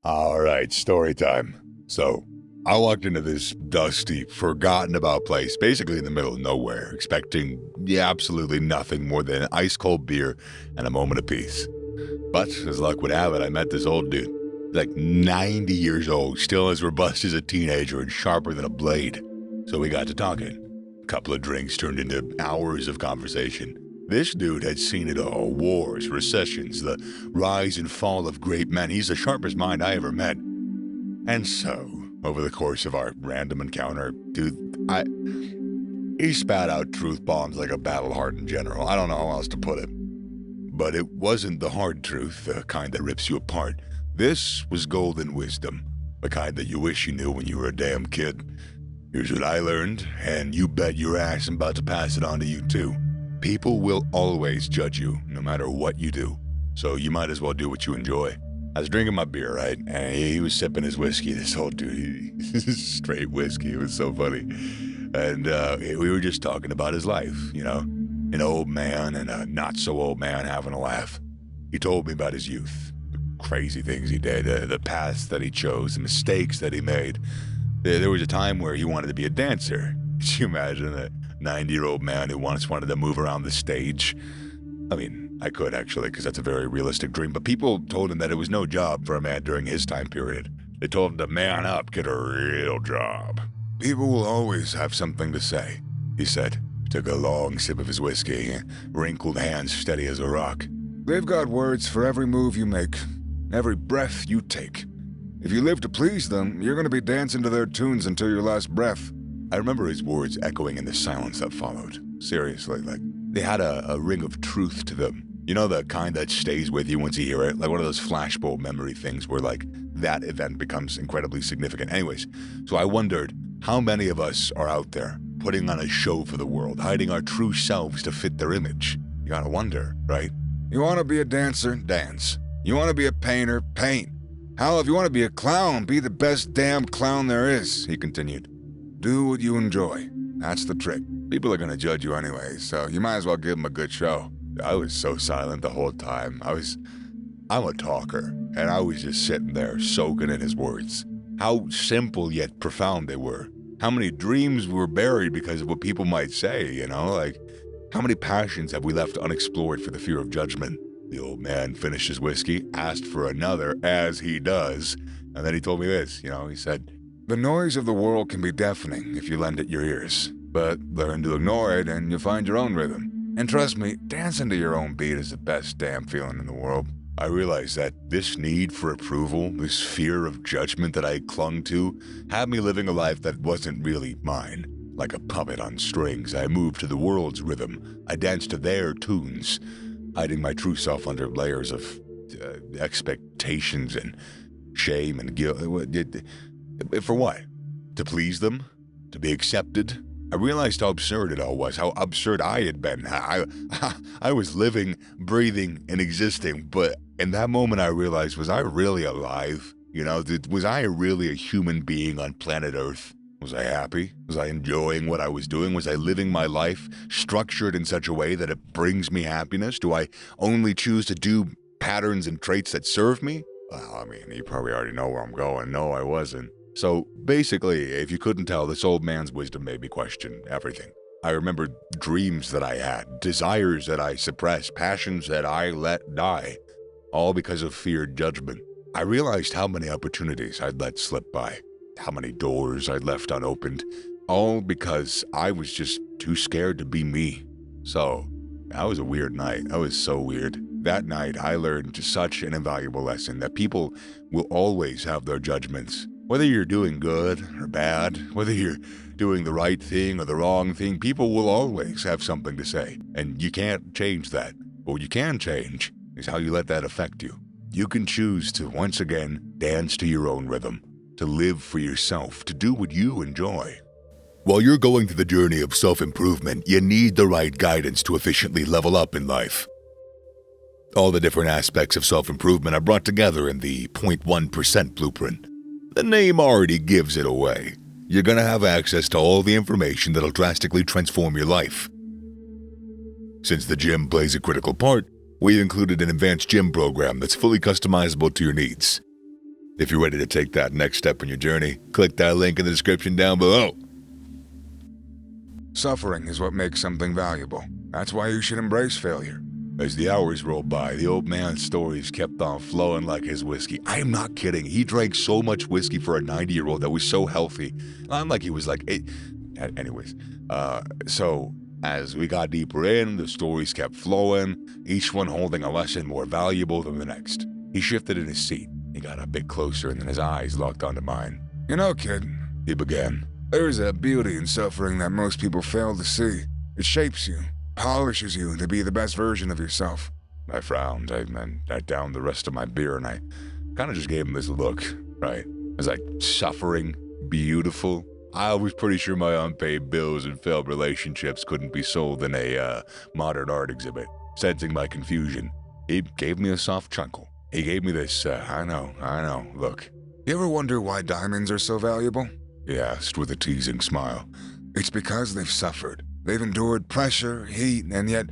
All right, story time. So, I walked into this dusty, forgotten about place, basically in the middle of nowhere, expecting absolutely nothing more than an ice-cold beer and a moment of peace. But, as luck would have it, I met this old dude. Like 90 years old, still as robust as a teenager and sharper than a blade. So we got to talking. A couple of drinks turned into hours of conversation. This dude had seen it all. Wars, recessions, the rise and fall of great men. He's the sharpest mind I ever met. And so, over the course of our random encounter, he spat out truth bombs like a battle-hardened general. I don't know how else to put it. But it wasn't the hard truth, the kind that rips you apart. This was golden wisdom, the kind that you wish you knew when you were a damn kid. Here's what I learned, and you bet your ass I'm about to pass it on to you too. People will always judge you, no matter what you do. So you might as well do what you enjoy. I was drinking my beer, right? And he was sipping his whiskey, this old dude. Straight whiskey. It was so funny. And we were just talking about his life, you know? An old man and a not-so-old man having a laugh. He told me about his youth, the crazy things he did, the paths that he chose, the mistakes that he made. There was a time where he wanted to be a dancer. Could you imagine a 90-year-old man who once wanted to move around the stage? I mean, I could actually, because that's a very realistic dream, but people told him that it was no job for a man during his time period. They told him to man up, get a real job. People will always have something to say, he said. Took a long sip of his whiskey, wrinkled hands steady as a rock. They've got words for every move you make, every breath you take. If you live to please them, you're going to be dancing to their tunes until your last breath. I remember his words echoing in the silence that followed. Seriously, like, they had a ring of truth to them. You know, the kind that stays with you once you hear it? Like one of those flashbulb memory things where, like, that event becomes incredibly significant. Anyways, so I wondered, how many of us are out there putting on a show for the world, hiding our true selves to fit their image? You gotta wonder, right? You wanna be a dancer? Dance. You wanna be a painter? Paint. Hell, if you wanna be a clown, be the best damn clown there is, he continued. Do what you enjoy. That's the trick. People are gonna judge you anyway, so you might as well give them a good show. I was so silent the whole time. I'm a talker, and I was just sitting there soaking in his words. How simple yet profound they were. How many dreams were buried because of what people might say, you know? Like, how many passions have we left unexplored for the fear of judgment? The old man finished his whiskey, asked for another, as he does, and then he told me this, you know, he said, the noise of the world can be deafening if you lend it your ears, but learn to ignore it and you'll find your own rhythm. And trust me, dancing to your own beat is the best damn feeling in the world. I realized that this need for approval, this fear of judgment that I clung to, had me living a life that wasn't really mine. Like a puppet on strings, I moved to the world's rhythm. I danced to their tunes, hiding my true self under layers of expectations and shame and guilt. For what? To please them? To be accepted? I realized how absurd it all was, how absurd I had been. I was living, breathing, and existing, but in that moment I realized, was I really alive? You know, was I really a human being on planet Earth? Was I happy? Was I enjoying what I was doing? Was I living my life structured in such a way that it brings me happiness? Do I only choose to do patterns and traits that serve me? Well, I mean, you probably already know where I'm going. No, I wasn't. So basically, if you couldn't tell, this old man's wisdom made me question everything. I remembered dreams that I had, desires that I suppressed, passions that I let die, all because of feared judgment. I realized how many opportunities I'd let slip by, how many doors I'd left unopened, all because I was just too scared to be me. So, that was a weird night. That was so weird. That night, I learned such an invaluable lesson that people will always have their judgments. Whether you're doing good or bad, whether you're doing the right thing or the wrong thing, people will always have something to say. And you can't change that. But what you can change is how you let that affect you. You can choose to, once again, dance to your own rhythm, to live for yourself, to do what you enjoy. While you're going through the journey of self-improvement, you need the right guidance to efficiently level up in life. All the different aspects of self-improvement are brought together in the 0.1% blueprint. The name already gives it away. You're going to have access to all the information that'll drastically transform your life. Since the gym plays a critical part, we've included an advanced gym program that's fully customizable to your needs. If you're ready to take that next step in your journey, click that link in the description down below. Suffering is what makes something valuable. That's why you should embrace failure. As the hours rolled by, the old man's stories kept on flowing like his whiskey. I am not kidding. He drank so much whiskey for a 90-year-old that was so healthy. Not like he was like... Anyways, so as we got deeper in, the stories kept flowing, each one holding a lesson more valuable than the next. He shifted in his seat. He got a bit closer and then his eyes locked onto mine. You know, kid, he began, there's a beauty in suffering that most people fail to see. It shapes you, polishes you to be the best version of yourself. I frowned. I downed the rest of my beer and I kind of just gave him this look, right? I was like, suffering, beautiful. I was pretty sure my unpaid bills and failed relationships couldn't be sold in a modern art exhibit. Sensing my confusion, he gave me a soft chuckle. He gave me this, I know, look. You ever wonder why diamonds are so valuable? He asked with a teasing smile. It's because they've suffered. They've endured pressure, heat, and yet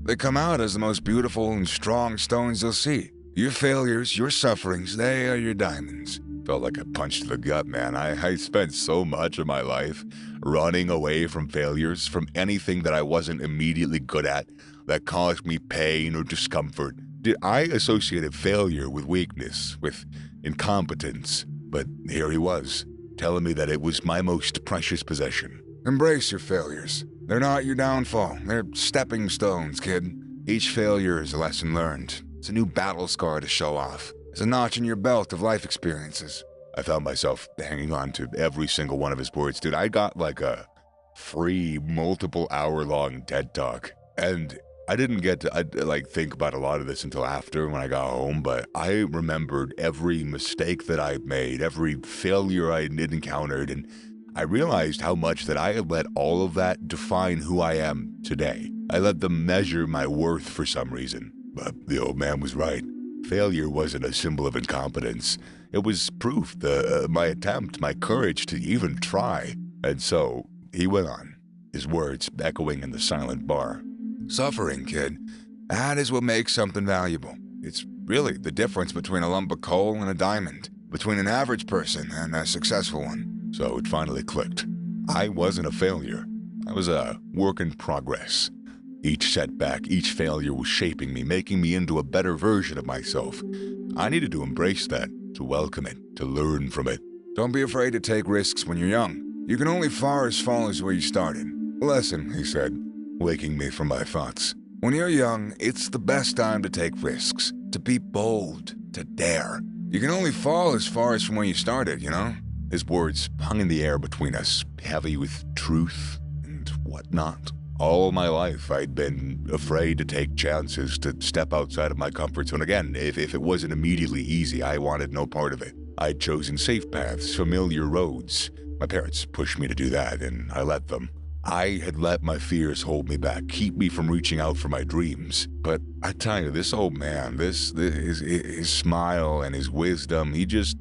they come out as the most beautiful and strong stones you'll see. Your failures, your sufferings, they are your diamonds. Felt like a punch to the gut, man. I spent so much of my life running away from failures, from anything that I wasn't immediately good at, that caused me pain or discomfort. I associated failure with weakness, with incompetence, but here he was, telling me that it was my most precious possession. Embrace your failures. They're not your downfall. They're stepping stones, kid. Each failure is a lesson learned. It's a new battle scar to show off. It's a notch in your belt of life experiences. I found myself hanging on to every single one of his words. Dude, I got like a free multiple hour-long TED Talk, and I didn't get to think about a lot of this until after when I got home, but I remembered every mistake that I made, every failure I had encountered, and I realized how much that I had let all of that define who I am today. I let them measure my worth for some reason. But the old man was right. Failure wasn't a symbol of incompetence. It was proof, my attempt, my courage to even try. And so, he went on, his words echoing in the silent bar. Suffering, kid, that is what makes something valuable. It's really the difference between a lump of coal and a diamond, between an average person and a successful one. So it finally clicked. I wasn't a failure. I was a work in progress. Each setback, each failure was shaping me, making me into a better version of myself. I needed to embrace that, to welcome it, to learn from it. Don't be afraid to take risks when you're young. You can only fall as where you started. Lesson, he said, waking me from my thoughts. When you're young, it's the best time to take risks, to be bold, to dare. You can only fall as far as from where you started, you know? His words hung in the air between us, heavy with truth and whatnot. All my life, I'd been afraid to take chances, to step outside of my comfort zone. Again, if it wasn't immediately easy, I wanted no part of it. I'd chosen safe paths, familiar roads. My parents pushed me to do that, and I let them. I had let my fears hold me back, keep me from reaching out for my dreams. But I tell you, this old man, his smile and his wisdom, he just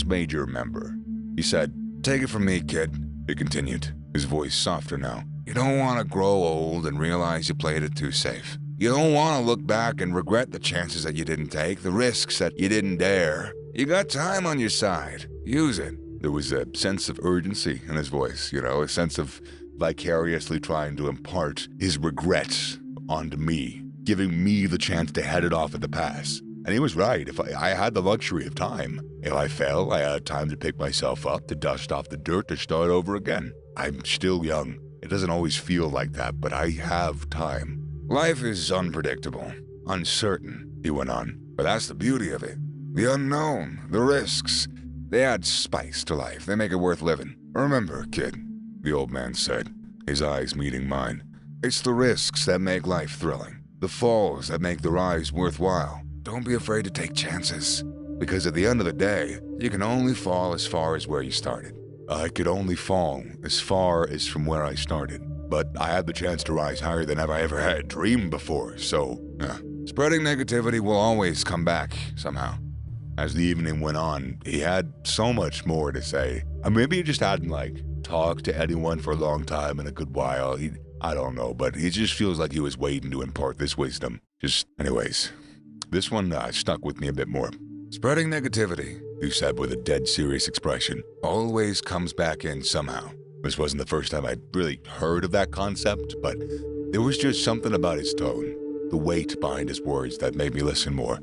made you remember. He said, "Take it from me, kid," he continued, his voice softer now. You don't want to grow old and realize you played it too safe. You don't want to look back and regret the chances that you didn't take, the risks that you didn't dare. You got time on your side. Use it. There was a sense of urgency in his voice, a sense of vicariously trying to impart his regrets onto me, giving me the chance to head it off at the pass. And he was right. If I had the luxury of time. If I fell, I had time to pick myself up, to dust off the dirt, to start over again. I'm still young. It doesn't always feel like that, but I have time. Life is unpredictable, uncertain, he went on. But that's the beauty of it. The unknown, the risks. They add spice to life. They make it worth living. Remember, kid, the old man said, his eyes meeting mine. It's the risks that make life thrilling. The falls that make the rise worthwhile. Don't be afraid to take chances. Because at the end of the day, you can only fall as far as where you started. I could only fall as far as from where I started, but I had the chance to rise higher than I ever had dreamed before, so, spreading negativity will always come back, somehow. As the evening went on, he had so much more to say. Maybe he just hadn't, talked to anyone for a long time in a good while. I don't know, but it just feels like he was waiting to impart this wisdom. Anyways, this one stuck with me a bit more. Spreading negativity, he said with a dead serious expression, always comes back in somehow. This wasn't the first time I'd really heard of that concept, but there was just something about his tone, the weight behind his words that made me listen more.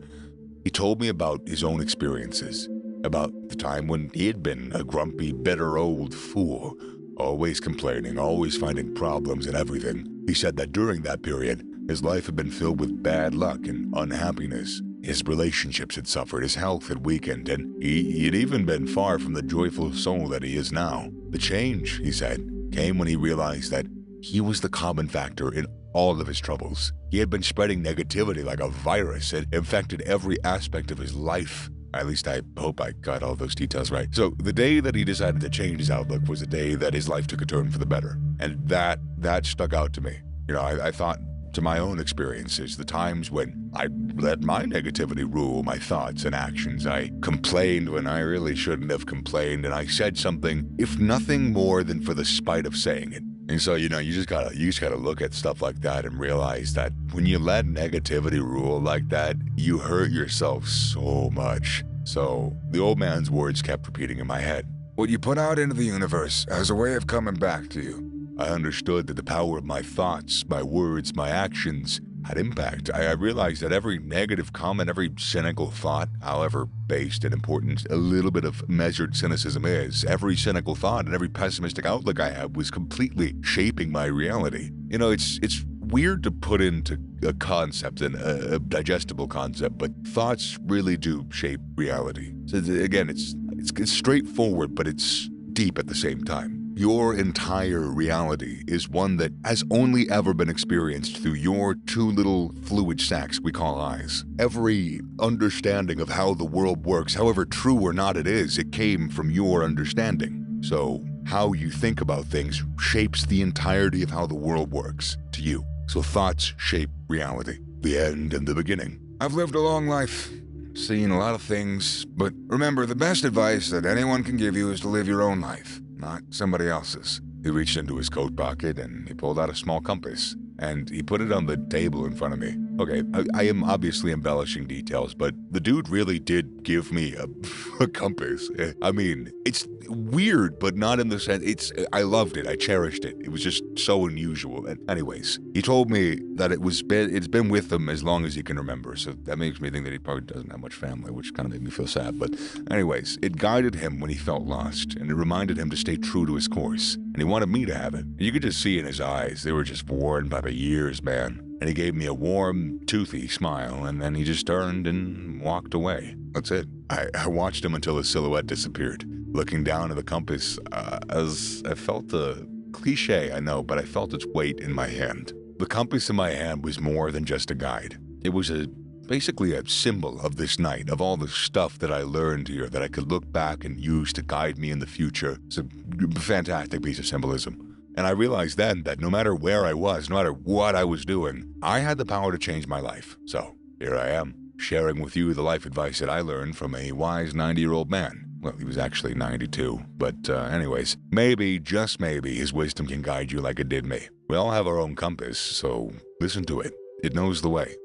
He told me about his own experiences, about the time when he had been a grumpy, bitter old fool, always complaining, always finding problems in everything. He said that during that period, his life had been filled with bad luck and unhappiness. His relationships had suffered, his health had weakened, and he had even been far from the joyful soul that he is now. The change, he said, came when he realized that he was the common factor in all of his troubles. He had been spreading negativity like a virus. It infected every aspect of his life. At least I hope I got all those details right. So the day that he decided to change his outlook was the day that his life took a turn for the better. And that stuck out to me. I thought to my own experiences, the times when I let my negativity rule my thoughts and actions. I complained when I really shouldn't have complained, and I said something, if nothing more than for the spite of saying it. And so, you just gotta look at stuff like that and realize that when you let negativity rule like that, you hurt yourself so much. So the old man's words kept repeating in my head. What you put out into the universe has a way of coming back to you. I understood that the power of my thoughts, my words, my actions had impact. I realized that every negative comment, every cynical thought, however based and important a little bit of measured cynicism is, every cynical thought and every pessimistic outlook I had was completely shaping my reality. It's weird to put into a concept, a digestible concept, but thoughts really do shape reality. So again, it's straightforward, but it's deep at the same time. Your entire reality is one that has only ever been experienced through your two little fluid sacs we call eyes. Every understanding of how the world works, however true or not it is, it came from your understanding. So how you think about things shapes the entirety of how the world works to you. So thoughts shape reality, the end and the beginning. I've lived a long life, seen a lot of things, but remember, the best advice that anyone can give you is to live your own life, not somebody else's. He reached into his coat pocket and he pulled out a small compass, and he put it on the table in front of me. Okay, I am obviously embellishing details, but the dude really did give me a compass. I mean, it's weird, but not in the sense, I loved it, I cherished it. It was just so unusual. And anyways, he told me that it's been with him as long as he can remember, so that makes me think that he probably doesn't have much family, which kind of made me feel sad. But anyways, it guided him when he felt lost, and it reminded him to stay true to his course, and he wanted me to have it. You could just see in his eyes, they were just worn by the years, man. And he gave me a warm, toothy smile, and then he just turned and walked away. That's it. I watched him until his silhouette disappeared, looking down at the compass as I felt the cliche, I know, but I felt its weight in my hand. The compass in my hand was more than just a guide. It was basically a symbol of this night, of all the stuff that I learned here that I could look back and use to guide me in the future. It's a fantastic piece of symbolism. And I realized then that no matter where I was, no matter what I was doing, I had the power to change my life. So here I am, sharing with you the life advice that I learned from a wise 90-year-old man. Well, he was actually 92, but anyways, maybe, just maybe, his wisdom can guide you like it did me. We all have our own compass, so listen to it. It knows the way.